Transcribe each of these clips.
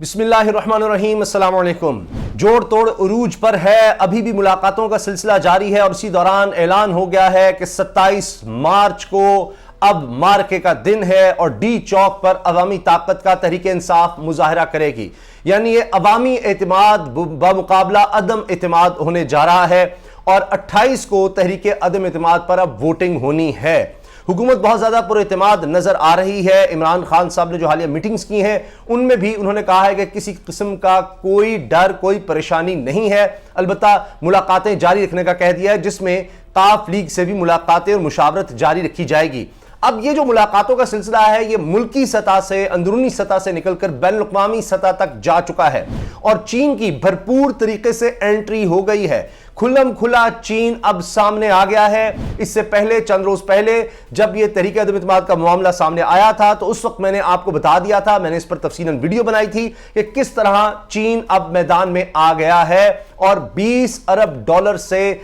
बिस्मिल्लाहिर्रहमानिर्रहीम, अस्सलाम वालेकुम। जोड़ तोड़ उरूज पर है, अभी भी मुलाकातों का सिलसिला जारी है और इसी दौरान ऐलान हो गया है कि 27 मार्च को अब मार्के का दिन है और डी चौक पर अवामी ताकत का तहरीक इंसाफ मुजाहरा करेगी। यानी ये अवामी एतमाद बमुकाबला अदम एतमाद होने जा रहा है और 28 को तहरीक अदम एतमाद पर अब वोटिंग होनी है। हुकूमत बहुत ज्यादा पुरएतमाद नजर आ रही है। इमरान खान साहब ने जो हालिया मीटिंग्स की हैं उनमें भी उन्होंने कहा है कि किसी किस्म का कोई डर, कोई परेशानी नहीं है। अलबत्ता मुलाकातें जारी रखने का कह दिया है, जिसमें काफ लीग से भी मुलाकातें और मुशावरत जारी रखी जाएगी। अब ये जो मुलाकातों का सिलसिला है ये मुल्की सतह से, अंदरूनी सतह से निकलकर बैनुल-अक़वामी सतह तक जा चुका है और चीन की भरपूर तरीके से एंट्री हो गई है। खुल्लम खुला चीन अब सामने आ गया है। इससे पहले, चंद रोज पहले जब यह तहरीक अदम एतमाद का मामला सामने आया था तो उस वक्त मैंने आपको बता दिया था, मैंने इस पर तफसीलन वीडियो बनाई थी कि किस तरह चीन अब मैदान में आ गया है और 20 अरब डॉलर से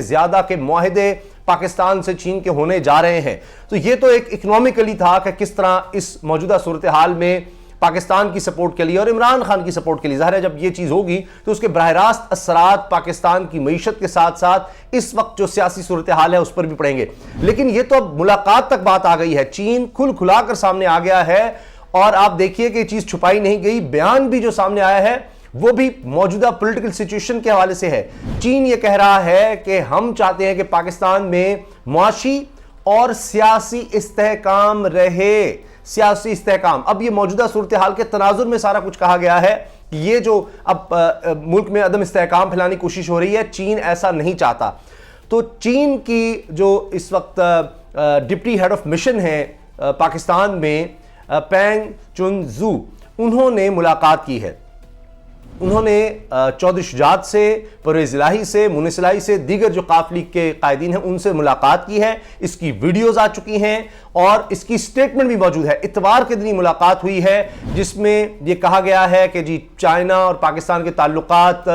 ज्यादा के मुआहदे पाकिस्तान से चीन के होने जा रहे हैं। तो यह तो एक इकोनॉमिकली था कि किस तरह इस मौजूदा सूरत हाल में पाकिस्तान की सपोर्ट के लिए और इमरान खान की सपोर्ट के लिए, ज़ाहिर है जब ये चीज़ होगी तो उसके बराह रास्त असरात पाकिस्तान की मईशत के साथ साथ इस वक्त जो सियासी सूरत हाल है उस पर भी पड़ेंगे। लेकिन ये तो अब मुलाकात तक बात आ गई है, चीन खुल खुलाकर सामने आ गया है और आप देखिए कि चीज़ छुपाई नहीं गई। बयान भी जो सामने आया है वो भी मौजूदा पॉलिटिकल सिचुएशन के हवाले से है। चीन ये कह रहा है कि हम चाहते हैं कि पाकिस्तान में मुआशी और सियासी इस्तेहकाम रहे, सियासी इस्तेहकाम। अब ये मौजूदा सूरत हाल के तनाजुर में सारा कुछ कहा गया है कि ये जो अब मुल्क में अदम इस्तेहकाम फैलाने की कोशिश हो रही है, चीन ऐसा नहीं चाहता। तो चीन की जो इस वक्त डिप्टी हेड ऑफ मिशन है पाकिस्तान में, पेंग चुनजू, उन्होंने मुलाकात की है। उन्होंने चौधरी शुजात से, परवेज़ इलाही से, मुनिस इलाही से, दीगर जो काफ लीग के कायदीन हैं उनसे मुलाकात की है। इसकी वीडियोस आ चुकी हैं और इसकी स्टेटमेंट भी मौजूद है। इतवार के दिन ही मुलाकात हुई है जिसमें यह कहा गया है कि जी चाइना और पाकिस्तान के ताल्लुकात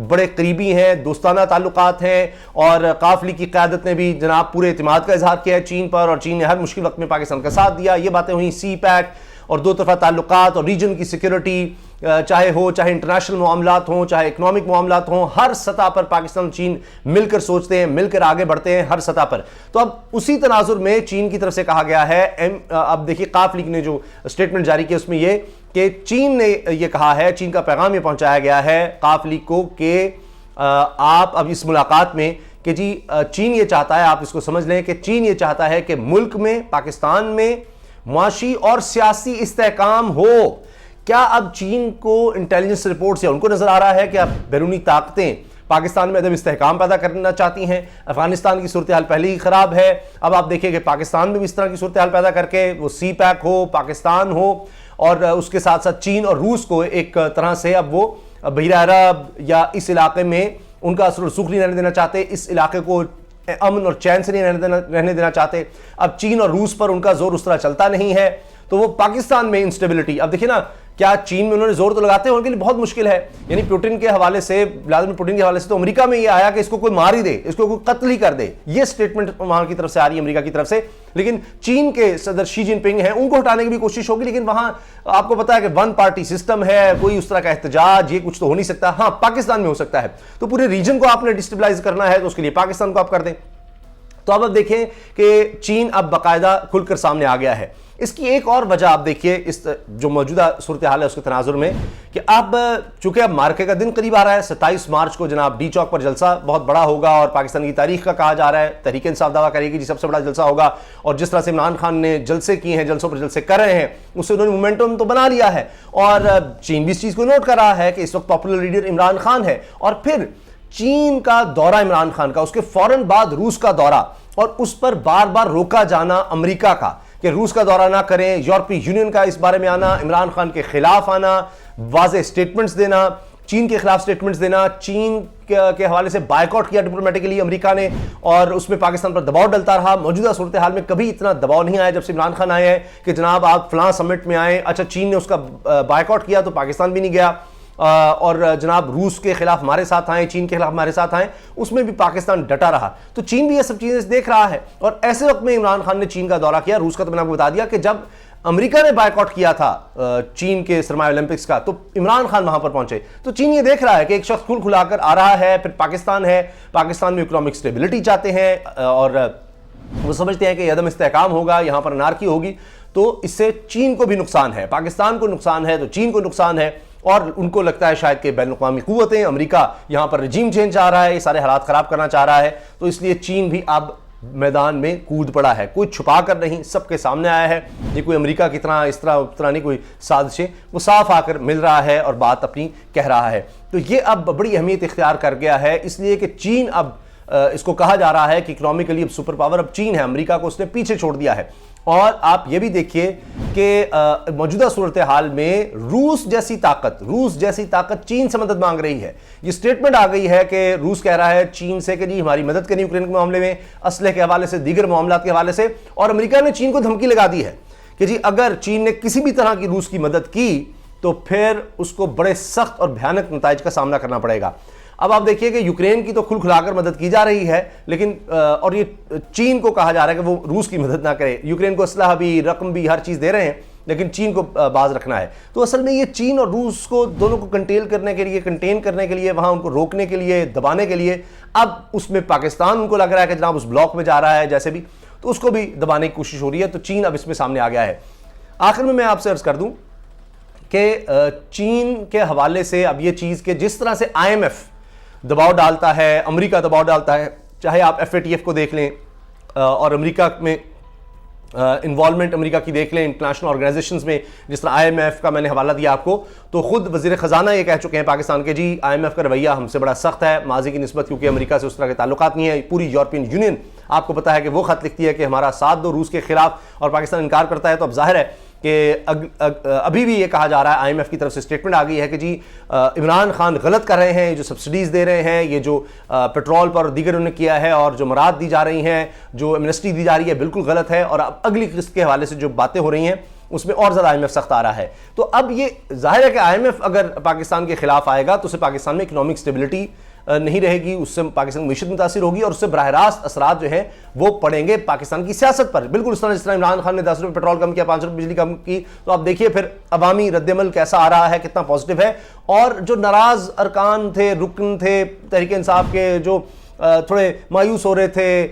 बड़े करीबी हैं, दोस्ताना ताल्लुकात हैं और काफ लीग की क़यादत ने भी जनाब पूरे एतमाद का इजहार किया है चीन पर और चीन ने हर मुश्किल वक्त में पाकिस्तान का साथ दिया। ये बातें हुई सी पैक और दो तरफा ताल्लुकात और रीजन की सिक्योरिटी चाहे इंटरनेशनल मामलात हों, चाहे इकोनॉमिक मामलात हों, हर सतह पर पाकिस्तान और चीन मिलकर सोचते हैं, मिलकर आगे बढ़ते हैं हर सतह पर। तो अब उसी तनाजुर में चीन की तरफ से कहा गया है, अब देखिए काफ लीग ने जो स्टेटमेंट जारी किया उसमें यह कि चीन ने यह कहा है, चीन का पैगाम यह पहुंचाया गया है काफ लीग को कि आप अब इस मुलाकात में कि जी चीन ये चाहता है, आप इसको समझ लें कि चीन ये चाहता है कि मुल्क में, पाकिस्तान में मुआशी और सियासी इस्तेहकाम हो। क्या अब चीन को इंटेलिजेंस रिपोर्ट से उनको नजर आ रहा है कि अब बैरूनी ताकतें पाकिस्तान में अदम इस्तेहकाम पैदा करना चाहती हैं? अफगानिस्तान की सूरत हाल पहले ही खराब है, अब आप देखिए कि पाकिस्तान में भी इस तरह की सूरत हाल पैदा करके वो सी पैक हो, पाकिस्तान हो और उसके साथ साथ चीन और रूस को एक तरह से अब वो बहरा अरब या इस इलाके में उनका असर रसूख नहीं रहने देना चाहते, इस इलाके को अमन और चैन से नहीं रहने देना चाहते। अब चीन और रूस पर उनका जोर उस तरह चलता नहीं है तो वो पाकिस्तान में इंस्टेबिलिटी, अब देखिए ना, क्या चीन में उन्होंने जोर तो लगाते हैं, उनके लिए बहुत मुश्किल है। यानी पुतिन के हवाले से, व्लादिमीर पुतिन के हवाले से तो अमेरिका में ये आया कि इसको कोई मार ही दे, इसको कोई कत्ल ही कर दे, ये स्टेटमेंट वहां की तरफ से आ रही है, अमेरिका की तरफ से। लेकिन चीन के सदर शी जिनपिंग हैं, उनको हटाने की भी कोशिश होगी, लेकिन वहां आपको पता है कि वन पार्टी सिस्टम है, कोई उस तरह का एहतजाज ये कुछ तो हो नहीं सकता। हाँ, पाकिस्तान में हो सकता है। तो पूरे रीजन को आपने डिस्टेबलाइज करना है तो उसके लिए पाकिस्तान को आप कर दें। तो अब देखें कि चीन अब बाकायदा खुलकर सामने आ गया है। इसकी एक और वजह आप देखिए इस जो मौजूदा सूरत हाल है उसके तनाजुर में कि अब चूंकि अब मार्के का दिन करीब आ रहा है, 27 मार्च को जनाब डी चौक पर जलसा बहुत बड़ा होगा और पाकिस्तान की तारीख का कहा जा रहा है, तहरीक इंसाफ दावा करेगी जी सबसे बड़ा जलसा होगा। और जिस तरह से इमरान खान ने जलसे किए हैं, जलसों पर जलसे कर रहे हैं, उससे उन्होंने मोमेंटम तो बना लिया है और चीन भी इस चीज़ को नोट कर रहा है कि इस वक्त पॉपुलर लीडर इमरान खान है। और फिर चीन का दौरा इमरान खान का, उसके फौरन बाद रूस का दौरा और उस पर बार बार रोका जाना अमेरिका का कि रूस का दौरा ना करें, यूरोपीय यूनियन का इस बारे में आना, इमरान खान के खिलाफ आना, वाज़ेह स्टेटमेंट्स देना, चीन के खिलाफ स्टेटमेंट्स देना, चीन के हवाले से बायकॉट किया डिप्लोमेटिकली अमेरिका ने और उसमें पाकिस्तान पर दबाव डलता रहा। मौजूदा सूरत हाल में कभी इतना दबाव नहीं आया जब से इमरान खान आए हैं कि जनाब आप फलां समिट में आए। अच्छा, चीन ने उसका बायकॉट किया तो पाकिस्तान भी नहीं गया और जनाब रूस के खिलाफ हमारे साथ आए, चीन के खिलाफ हमारे साथ आए, उसमें भी पाकिस्तान डटा रहा। तो चीन भी ये सब चीजें देख रहा है और ऐसे वक्त में इमरान खान ने चीन का दौरा किया। रूस का तो मैंने आपको बता दिया कि जब अमेरिका ने बायकॉट किया था चीन के सरमाया ओलंपिक्स का, तो इमरान खान वहां पर पहुंचे। तो चीन ये देख रहा है कि एक शख्स खुल खुलाकर आ रहा है, फिर पाकिस्तान है, पाकिस्तान में इकोनॉमिक स्टेबिलिटी चाहते हैं और वो समझते हैं कि अदम इस्तेहकाम होगा, यहां पर अनारकी होगी, तो इससे चीन को भी नुकसान है, पाकिस्तान को नुकसान है, तो चीन को नुकसान है। और उनको लगता है शायद कि बैनुल-अक़वामी क़ुव्वतें, अमेरिका यहां पर रजीम चेंज चाह रहा है, ये सारे हालात खराब करना चाह रहा है, तो इसलिए चीन भी अब मैदान में कूद पड़ा है। कोई छुपा कर नहीं, सबके सामने आया है। ये कोई अमेरिका की तरह इस तरह उस तरह नहीं कोई साजिशें, वो साफ आकर मिल रहा है और बात अपनी कह रहा है। तो ये अब बड़ी अहमियत इख्तियार कर गया है, इसलिए कि चीन अब इसको कहा जा रहा है कि इकोनॉमिकली अब सुपर पावर अब चीन है, अमेरिका को उसने पीछे छोड़ दिया है। और आप ये भी देखिए कि मौजूदा सूरत हाल में रूस जैसी ताकत चीन से मदद मांग रही है। ये स्टेटमेंट आ गई है कि रूस कह रहा है चीन से कि जी हमारी मदद करनी यूक्रेन के मामले में, असले के हवाले से, दीगर मामलात के हवाले से। और अमेरिका ने चीन को धमकी लगा दी है कि जी अगर चीन ने किसी भी तरह की रूस की मदद की तो फिर उसको बड़े सख्त और भयानक नताइज का सामना करना पड़ेगा। अब आप देखिए कि यूक्रेन की तो खुल खुलाकर मदद की जा रही है, लेकिन और ये चीन को कहा जा रहा है कि वो रूस की मदद ना करे। यूक्रेन को असलाह भी, रकम भी, हर चीज़ दे रहे हैं, लेकिन चीन को बाज रखना है। तो असल में ये चीन और रूस को दोनों को कंटेन करने के लिए, वहाँ उनको रोकने के लिए, दबाने के लिए, अब उसमें पाकिस्तान उनको लग रहा है कि जनाब उस ब्लॉक में जा रहा है जैसे भी, तो उसको भी दबाने की कोशिश हो रही है। तो चीन अब इसमें सामने आ गया है। आखिर में मैं आपसे अर्ज़ कर दूँ कि चीन के हवाले से अब ये चीज़ के जिस तरह से IMF दबाव डालता है, अमेरिका दबाव डालता है, चाहे आप FATF को देख लें और अमेरिका में इन्वॉल्वमेंट अमेरिका की देख लें इंटरनेशनल ऑर्गेनाइजेशंस में, जिस तरह IMF का मैंने हवाला दिया आपको, तो खुद वज़ीर ख़जाना ये कह चुके हैं पाकिस्तान के, जी IMF का रवैया हमसे बड़ा सख्त है माजी की निस्बत, क्योंकि अमेरिका से उस तरह के ताल्लुकात नहीं है। पूरी यूरोपियन यूनियन आपको पता है कि वो ख़त लिखती है कि हमारा साथ दो रूस के खिलाफ, और पाकिस्तान इनकार करता है। तो अब जाहिर है कि अभी भी ये कहा जा रहा है, IMF की तरफ से स्टेटमेंट आ गई है कि जी इमरान खान गलत कर रहे हैं, जो सब्सिडीज़ दे रहे हैं, ये जो पेट्रोल पर और दीगर उन्हें किया है, और जो मराद दी जा रही हैं, जो एमनेस्टी दी जा रही है, बिल्कुल गलत है। और अब अगली किस्त के हवाले से जो बातें हो रही हैं उसमें और ज़्यादा IMF सख्त आ रहा है। तो अब ये जाहिर है कि IMF अगर पाकिस्तान के खिलाफ आएगा तो उससे पाकिस्तान में इकोनॉमिक स्टेबिलिटी नहीं रहेगी, उससे पाकिस्तान की मीशत मुतासिर होगी, और उससे बराह रास्त असरात जो हैं वो पड़ेंगे पाकिस्तान की सियासत पर। बिल्कुल इस तरह जिस तरह इमरान खान ने 10 रुपये पेट्रोल कम किया, 5 रुपये बिजली कम की, तो आप देखिए फिर अवामी रद्दमल कैसा आ रहा है, कितना पॉजिटिव है। और जो नाराज अरकान थे, रुकन थे तहरीक इंसाफ के, जो थोड़े मायूस हो रहे थे,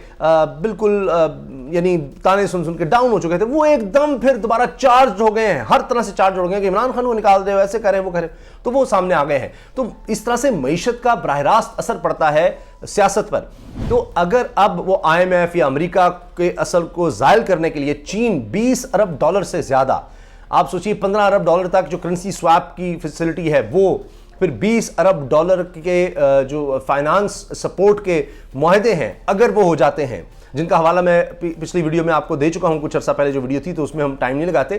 बिल्कुल यानी ताने सुन सुन के डाउन हो चुके थे, वो एकदम फिर दोबारा चार्ज हो गए हैं, हर तरह से चार्ज हो गए हैं कि इमरान खान को निकाल दे, ऐसे करें वो करें, तो वो सामने आ गए हैं। तो इस तरह से मईशत का बराह रास्त असर पड़ता है सियासत पर। तो अगर अब वो IMF या अमेरिका के असर को ज़ायल करने के लिए चीन $20 अरब से ज़्यादा, आप सोचिए $15 अरब तक जो करेंसी स्वैप की फैसिलिटी है वो, फिर $20 अरब के जो फाइनेंस सपोर्ट के मुआहदे हैं, अगर वो हो जाते हैं, जिनका हवाला मैं पिछली वीडियो में आपको दे चुका हूं, कुछ अर्सा पहले जो वीडियो थी, तो उसमें हम टाइम नहीं लगाते,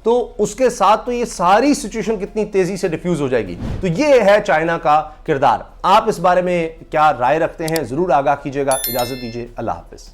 तो उसके साथ तो ये सारी सिचुएशन कितनी तेजी से डिफ्यूज हो जाएगी। तो ये है चाइना का किरदार। आप इस बारे में क्या राय रखते हैं, जरूर आगाह कीजिएगा। इजाजत दीजिए, अल्लाह हाफिज।